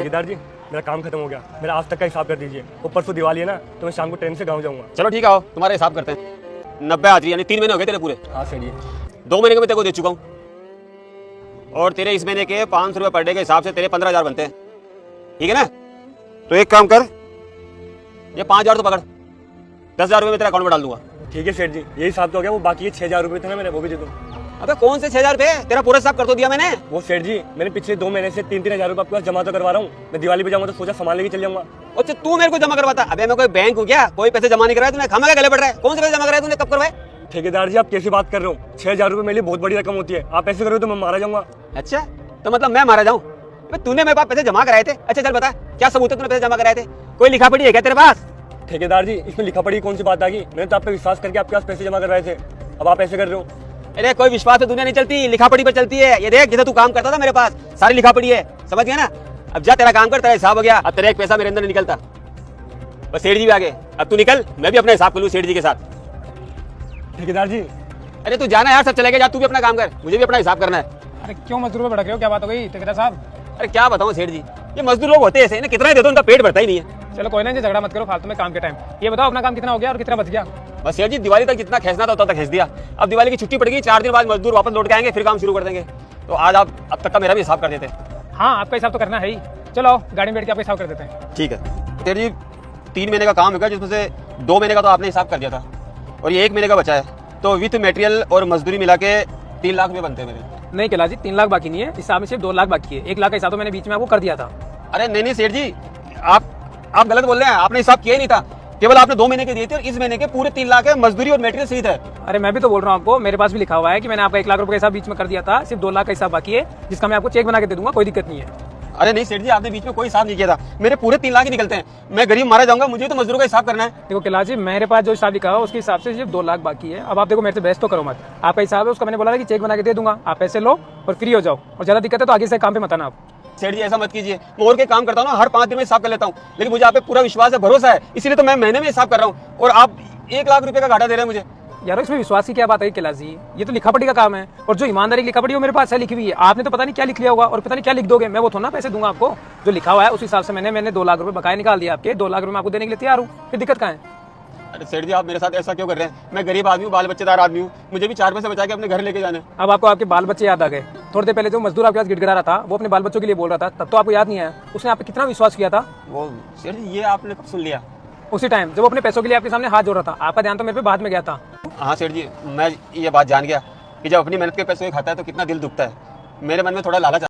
ठेकेदार जी, मेरा काम खत्म हो गया, मेरा आज तक का हिसाब कर दीजिए। वो परसों दिवाली है ना, तो मैं शाम को ट्रेन से गाँव जाऊँगा। चलो ठीक है, आओ तुम्हारा हिसाब करते हैं। 90 हाजिरी यानी 3 महीने हो गए तेरे पूरे। हाँ सर जी। 2 महीने के मैं तेरे को दे चुका हूँ, और तेरे इस महीने के 500 रुपये पर डे के हिसाब से तेरे 15,000 बनते हैं, ठीक है ना? तो एक काम कर, ये 5,000 तो पकड़, 10,000 रुपये मैं तेरे अकाउंट में डाल दूंगा। ठीक है सेठ जी, यही हिसाब तो हो गया। वो बाकी 6,000 रुपये थे ना मेरे, वो भी दे दूँ। अबे कौन से 6,000 रुपये? तेरा पूरा हिसाब कर तो दिया मैंने। वो सेठ जी, मैंने पिछले 2 महीने से 3-3 हज़ार रुपये आपके पास जमा तो करवा रहा हूँ। मैं दिवाली पे जाऊँगा तो सोचा सामान लेके चल जाऊँगा। अच्छा तू मेरे को जमा करवाता? अबे मैं कोई बैंक हूँ क्या? कोई पैसे जमा नहीं कराया तूने, खामा क्या गले पड़ रहा है? कौन से पैसे जमा कराए तूने, कब करवाए? ठेकेदार जी, आप कैसी बात कर रहे हो? 6,000 रुपये मेरे लिए बहुत बड़ी रकम होती है। आप ऐसे करोगे तो मैं मारा जाऊँगा। अच्छा तो मतलब मैं मारा जाऊँ? तूने मेरे पास पैसे जमा कराए थे? अच्छा चल बता, क्या सबूत है तूने पैसे जमा कराए थे? कोई लिखा पढ़ी है क्या तेरे पास? ठेकेदार जी, इसमें लिखा पढ़ी कौन सी बात आ गई? मैंने तो आप पे विश्वास करके आपके पास पैसे जमा करवाए थे, अब आप ऐसे कर रहे हो। अरे कोई विश्वास पे दुनिया नहीं चलती, लिखा पढ़ी पर चलती है। ये देख, जैसे तू काम करता था मेरे पास, सारी लिखा पढ़ी है, समझ गया ना? अब जा, तेरा काम कर, तेरा हिसाब हो गया, अब तेरा एक पैसा मेरे अंदर नहीं निकलता। बस सेठ जी भी आ गए, अब तू निकल, मैं भी अपना हिसाब कर लूँ सेठ जी के साथ। ठेकेदार जी, अरे तू जाना यार, सब चले गए, जा तू भी अपना काम कर, मुझे भी अपना हिसाब करना है। अरे क्यों मजदूरों पे भड़क रहे हो? क्या बात हो गई ठेकेदार साहब? अरे क्या बताऊँ सेठ जी, ये मजदूर लोग होते ऐसे, कितना ही दे दो उनका पेट भरता ही नहीं है। चलो कोई ना, झगड़ा मत करो फालतू में काम के टाइम। ये बताओ अपना काम कितना हो गया और कितना बच गया? बस सेठ जी, दिवाली तक जितना खींचना था उतना तक खींच दिया। अब दिवाली की छुट्टी पड़ गई, 4 दिन बाद मजदूर वापस लौट के आएंगे, फिर काम शुरू कर देंगे। तो आज आप अब तक का मेरा भी हिसाब कर देते। हाँ, आपका हिसाब तो करना है ही। चलो आओ, गाड़ी में बैठ के आपका हिसाब कर देते हैं। ठीक है सेठ जी, 3 महीने का काम होगा, जिसमें से 2 महीने का तो आपने हिसाब कर दिया था, और ये 1 महीने का बचा है, तो विथ मटेरियल और मजदूरी मिला के 3 लाख रुपये बनते हैं मेरे। नहीं कैलाश जी, 3 लाख बाकी नहीं है, हिसाब में सिर्फ 2 लाख बाकी है। 1 लाख का हिसाब तो मैंने बीच में आपको कर दिया था। अरे नहीं सेठ जी, आप गलत बोल रहे हैं, आपने हिसाब किया ही नहीं था, केवल आपने 2 महीने के दिए थे, और इस महीने के पूरे 3 लाख है, मजदूरी और मटेरियल सहित है। अरे मैं भी तो बोल रहा हूँ आपको, मेरे पास भी लिखा हुआ है कि मैंने आपका 1 लाख रुपए का हिसाब बीच में कर दिया था, सिर्फ 2 लाख का हिसाब बाकी है, जिसका मैं आपको चेक बना के दे दूंगा, कोई दिक्कत नहीं है। अरे नहीं सेठ जी, आपने बीच में कोई हिसाब नहीं किया था, मेरे पूरे 3 लाख ही निकलते हैं। मैं गरीब मारा जाऊंगा, मुझे तो मजदूरों का हिसाब करना है। देखो कैलाश जी, मेरे पास जो हिसाब लिखा हुआ उसके हिसाब से सिर्फ 2 लाख बाकी है। अब आप देखो, मेरे से बहस तो करो मत, आपका हिसाब है उसका मैंने बोला था कि चेक बना के दे दूंगा, आप पैसे लो और फ्री हो जाओ, और ज्यादा दिक्कत है तो आगे से काम पे मत आना आप। सेठ जी ऐसा मत कीजिए, मैं और के काम करता हूँ ना, हर 5 दिन में हिसाब कर लेता हूँ, लेकिन मुझे आप पे पूरा विश्वास है, भरोसा है, इसीलिए तो मैं महीने में हिसाब कर रहा हूँ, और आप 1 लाख रुपए का घाटा दे रहे हैं मुझे। यार इसमें विश्वास की क्या बात है कैलाश जी? ये तो लिखा पढ़ी का काम है, और जो ईमानदारी की लिखा पढ़ी वो मेरे पास है लिखी हुई है। आपने तो पता नहीं क्या लिख लिया होगा और पता नहीं क्या लिख दोगे, मैं वो थोड़ा ना पैसे दूंगा आपको। जो लिखा हुआ है उस हिसाब से मैंने 2 लाख रुपए बकाया निकाल दिया आपके, 2 लाख रुपए मैं आपको देने के लिए तैयार हूँ, फिर दिक्कत कहाँ है? अरे सेठ जी, आप मेरे साथ ऐसा क्यों कर रहे हैं? मैं गरीब आदमी हूँ, बाल बच्चेदार आदमी हूँ, मुझे भी 4 पैसे बचा के अपने घर लेके जाना है। अब आपको आपके बाल बच्चे याद आ गए? थोड़ी देर पहले जो मजदूर आपके पास गिड़गिड़ा रहा था, वो अपने बाल बच्चों के लिए बोल रहा था, तब तो आपको याद नहीं आया? उसने आप पे कितना विश्वास किया था? वो सेठ जी, ये आपने कब सुन लिया? उसी टाइम जब वो अपने पैसों के लिए आपके सामने हाथ जोड़ रहा था। आपका ध्यान तो मेरे पे बाद में गया था। हाँ सेठ जी, मैं ये बात जान गया कि जब अपनी मेहनत के पैसे खाता है तो कितना दिल दुखता है। मेरे मन में थोड़ा लालच